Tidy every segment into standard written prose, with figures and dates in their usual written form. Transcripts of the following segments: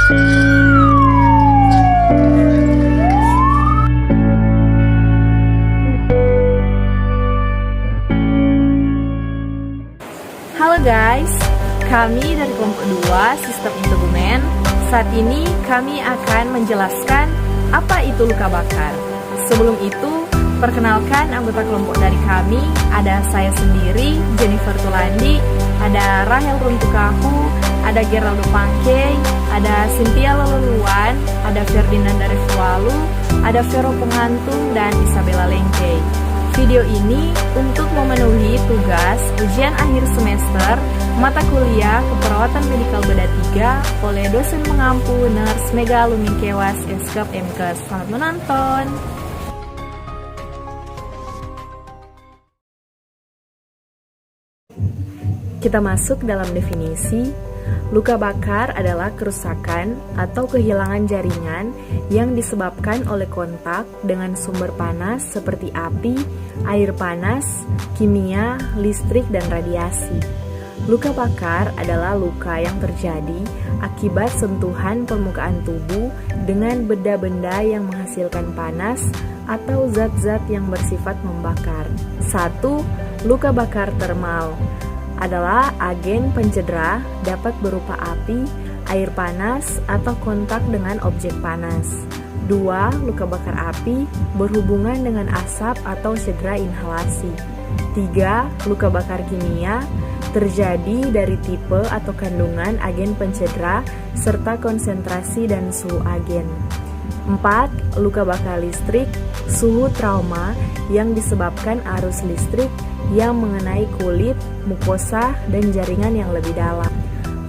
Halo guys, kami dari kelompok 2 Sistem Integumen. Saat ini kami akan menjelaskan apa itu luka bakar. Sebelum itu, perkenalkan anggota kelompok dari kami. Ada saya sendiri, Jennifer Tulandi, ada Rahel Runtukahu, ada Geraldo Pangkei, ada Cynthia Leluluan, ada Ferdinand Refualu, ada Vero Pengantung, dan Isabella Lengkei. Video ini untuk memenuhi tugas ujian akhir semester mata kuliah Keperawatan Medikal Bedah 3 oleh dosen mengampu Nurse Mega Lumingkewas Eskap Mkes. Selamat menonton! Kita masuk dalam definisi. Luka bakar adalah kerusakan atau kehilangan jaringan yang disebabkan oleh kontak dengan sumber panas seperti api, air panas, kimia, listrik, dan radiasi. Luka bakar adalah luka yang terjadi akibat sentuhan permukaan tubuh dengan benda-benda yang menghasilkan panas atau zat-zat yang bersifat membakar. 1. Luka bakar termal adalah agen pencedera, dapat berupa api, air panas, atau kontak dengan objek panas. 2. Luka bakar api berhubungan dengan asap atau cedera inhalasi. 3. Luka bakar kimia terjadi dari tipe atau kandungan agen pencedera serta konsentrasi dan suhu agen. 4. Luka bakar listrik, suhu trauma yang disebabkan arus listrik yang mengenai kulit, mukosa, dan jaringan yang lebih dalam.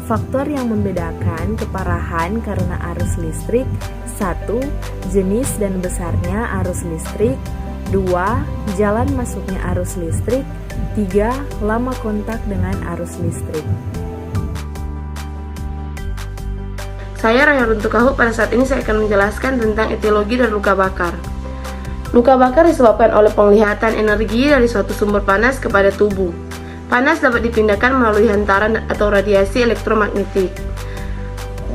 Faktor yang membedakan keparahan karena arus listrik: 1. Jenis dan besarnya arus listrik. 2. Jalan masuknya arus listrik. 3. Lama kontak dengan arus listrik. Saya Rahel Runtukahu. Pada saat ini saya akan menjelaskan tentang etiologi dari luka bakar. Luka bakar disebabkan oleh penglihatan energi dari suatu sumber panas kepada tubuh. Panas dapat dipindahkan melalui hantaran atau radiasi elektromagnetik.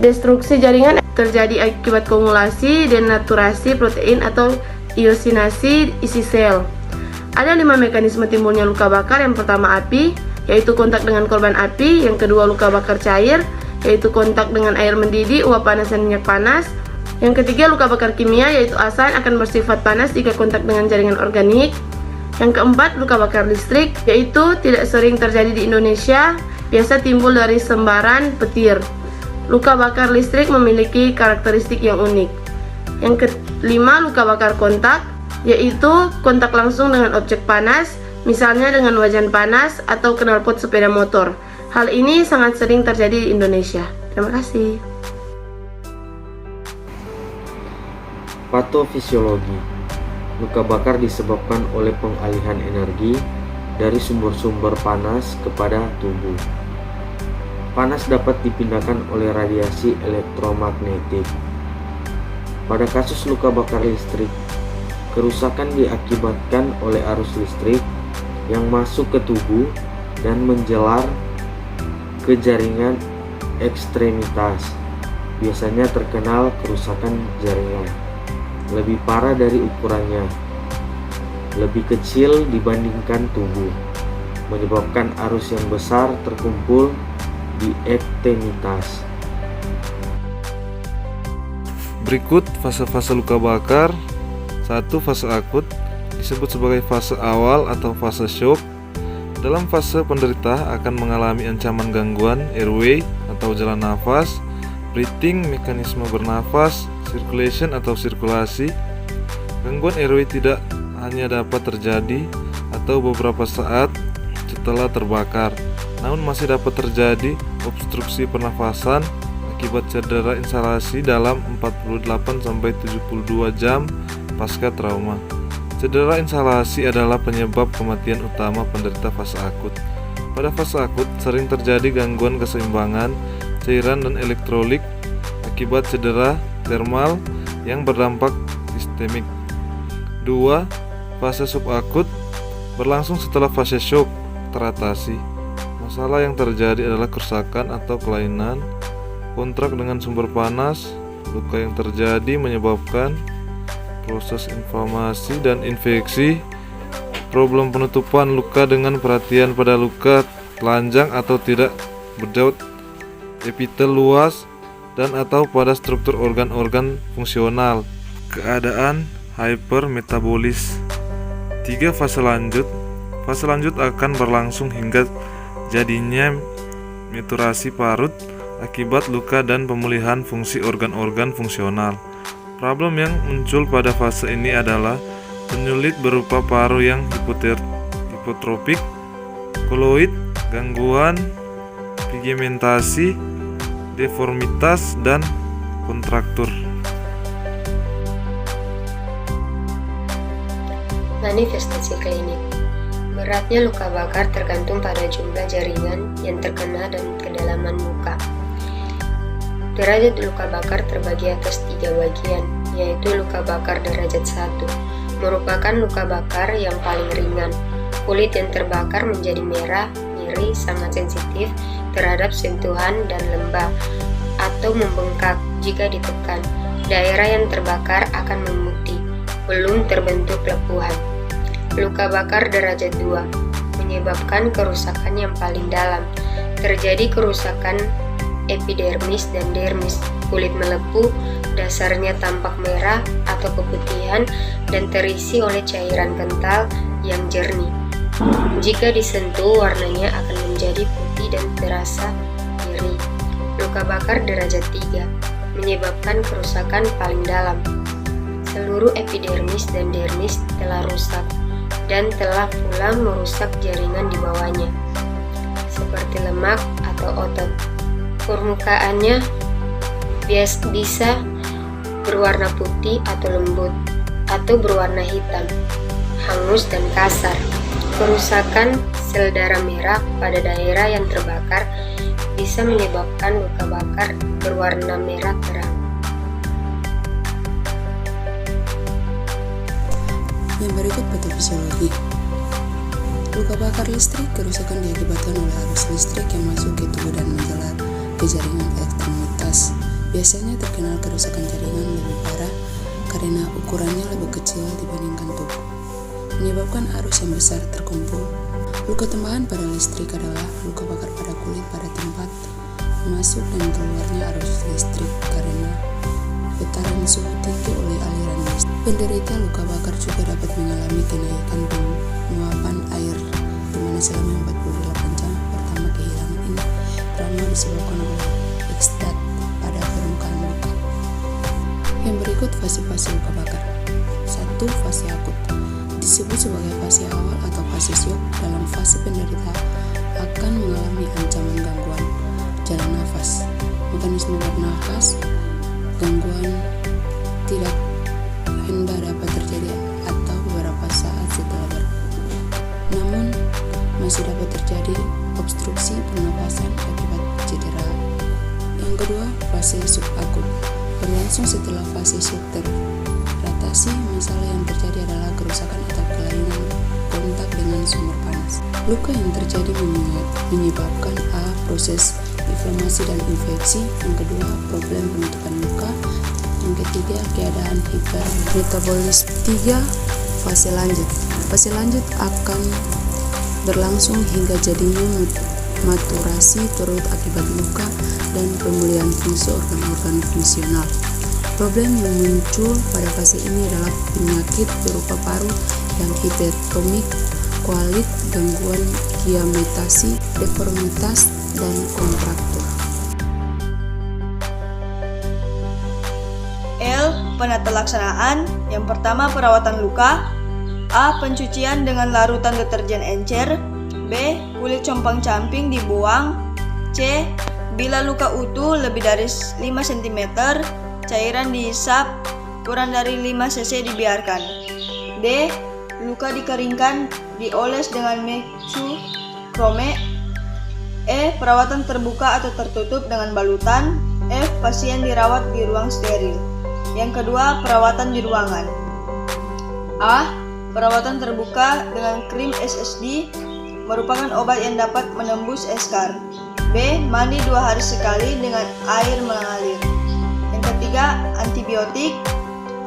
Destruksi jaringan terjadi akibat kumulasi, denaturasi protein atau iosinasi isi sel. Ada 5 mekanisme timbulnya luka bakar. Yang pertama api, yaitu kontak dengan korban api. Yang kedua luka bakar cair, yaitu kontak dengan air mendidih, uap panas, dan minyak panas. Yang ketiga luka bakar kimia, yaitu asan akan bersifat panas jika kontak dengan jaringan organik. Yang keempat luka bakar listrik, yaitu tidak sering terjadi di Indonesia, biasa timbul dari sembaran petir. Luka bakar listrik memiliki karakteristik yang unik. Yang kelima luka bakar kontak, yaitu kontak langsung dengan objek panas, misalnya dengan wajan panas atau knalpot sepeda motor. Hal ini sangat sering terjadi di Indonesia. Terima kasih. Patofisiologi. Luka bakar disebabkan oleh pengalihan energi dari sumber-sumber panas kepada tubuh. Panas dapat dipindahkan oleh radiasi elektromagnetik. Pada kasus luka bakar listrik, kerusakan diakibatkan oleh arus listrik yang masuk ke tubuh dan menjelar ke jaringan ekstremitas. Biasanya terkenal kerusakan jaringan. Lebih parah dari ukurannya, lebih kecil dibandingkan tubuh, menyebabkan arus yang besar terkumpul di ekstremitas. Berikut fase-fase luka bakar. 1. Fase akut disebut sebagai fase awal atau fase shock. Dalam fase penderita akan mengalami ancaman gangguan airway atau jalan nafas, breathing, mekanisme bernafas, circulation atau sirkulasi. Gangguan airway tidak hanya dapat terjadi atau beberapa saat setelah terbakar, namun masih dapat terjadi obstruksi pernafasan akibat cedera inhalasi dalam 48-72 jam pasca trauma. Cedera inhalasi adalah penyebab kematian utama penderita fase akut. Pada fase akut sering terjadi gangguan keseimbangan cairan dan elektrolit akibat cedera termal yang berdampak sistemik. 2. Fase subakut berlangsung setelah fase shock teratasi. Masalah yang terjadi adalah kerusakan atau kelainan kontrak dengan sumber panas. Luka yang terjadi menyebabkan proses inflamasi dan infeksi. Problem penutupan luka dengan perhatian pada luka telanjang atau tidak berjauh, epitel luas, dan atau pada struktur organ-organ fungsional. Keadaan hypermetabolis. 3. Fase lanjut. Fase lanjut akan berlangsung hingga jadinya meturasi parut akibat luka dan pemulihan fungsi organ-organ fungsional. Problem yang muncul pada fase ini adalah penyulit berupa paru yang hipotropik, koloid, gangguan pigmentasi, deformitas, dan kontraktur. Manifestasi klinik. Beratnya luka bakar tergantung pada jumlah jaringan yang terkena dan kedalaman luka. Derajat luka bakar terbagi atas 3 bagian, yaitu luka bakar derajat 1, merupakan luka bakar yang paling ringan. Kulit yang terbakar menjadi merah, nyeri, sangat sensitif terhadap sentuhan dan lembab atau membengkak jika ditekan. Daerah yang terbakar akan memutih, belum terbentuk lepuhan. Luka bakar derajat 2 menyebabkan kerusakan yang paling dalam. Terjadi kerusakan epidermis dan dermis, kulit melepuh, dasarnya tampak merah atau keputihan dan terisi oleh cairan kental yang jernih. Jika disentuh, warnanya akan menjadi putih dan terasa nyeri. Luka bakar derajat 3 menyebabkan kerusakan paling dalam. Seluruh epidermis dan dermis telah rusak dan telah pula merusak jaringan di bawahnya, seperti lemak atau otot. Permukaannya bisa berwarna putih atau lembut, atau berwarna hitam, hangus dan kasar. Kerusakan sel darah merah pada daerah yang terbakar bisa menyebabkan luka bakar berwarna merah terang. Yang berikut patofisiologi. Luka bakar listrik kerusakan diakibatkan oleh arus listrik yang masuk ke tubuh dan menjalar ke jaringan ekstremitas. Biasanya terkenal kerusakan jaringan lebih parah karena ukurannya lebih kecil dibandingkan tubuh, menyebabkan arus yang besar terkumpul. Luka tambahan pada listrik adalah luka bakar pada kulit pada tempat masuk dan keluarnya arus listrik karena getaran suhu tinggi oleh aliran listrik. Penderita luka bakar juga dapat mengalami kenaikan penguapan air, di mana selama 48 jam pertama kehilangan ini trauma disebabkan oleh ekstat pada permukaan luka. Yang berikut fase-fase luka bakar. 1. Fase akut disebut sebagai fase awal atau fase syok. Dalam fase penderita akan mengalami ancaman gangguan jalan nafas, mekanisme bernafas, gangguan tidak hendak dapat terjadi atau beberapa saat setelah namun masih dapat terjadi obstruksi pernapasan akibat cedera. Yang kedua, fase subakut berlangsung setelah fase syok teratasi. Masalah yang terjadi adalah kerusakan atau kelainan kontak dengan sumber panas. Luka yang terjadi menyebabkan A. Proses inflamasi dan infeksi. Yang kedua, problem penutupan luka. Yang ketiga, keadaan hipermetabolis. 3. Fase lanjut. Fase lanjut akan berlangsung hingga jadinya maturasi turut akibat luka dan pemulihan fungsi organ-organ fungsional. Problem yang muncul pada fase ini adalah penyakit berupa paru yang hipertromik, koalit, gangguan pigmentasi, deformitas, dan kontraktur. L. Penata laksanaan. Yang pertama, perawatan luka. A. Pencucian dengan larutan deterjen encer. B. Kulit compang-camping dibuang. C. Bila luka utuh lebih dari 5 cm, cairan dihisap, kurang dari 5 cc dibiarkan. D. Luka dikeringkan, dioles dengan methylchrome. E. Perawatan terbuka atau tertutup dengan balutan. F. Pasien dirawat di ruang steril. Yang kedua, perawatan di ruangan. A. Perawatan terbuka dengan krim SSD. merupakan obat yang dapat menembus eskar. B. Mandi 2 hari sekali dengan air mengalir. Yang ketiga, antibiotik.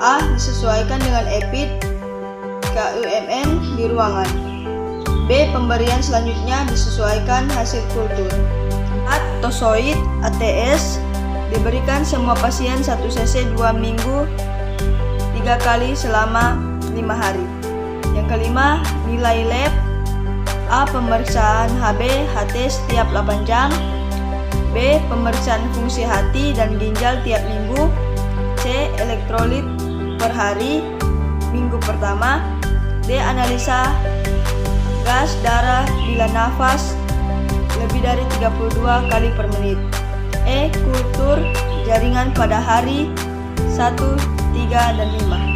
A. Disesuaikan dengan epid KUMN di ruangan. B. Pemberian selanjutnya disesuaikan hasil kultur. Tosoid ATS diberikan semua pasien 1 cc 2 minggu 3 kali selama 5 hari. Yang kelima, nilai lab. A. Pemeriksaan HB HT setiap 8 jam. B. Pemeriksaan fungsi hati dan ginjal tiap minggu. C. Elektrolit per hari minggu pertama. D. Analisa gas darah bila nafas lebih dari 32 kali per menit. E. Kultur jaringan pada hari 1, 3, dan 5.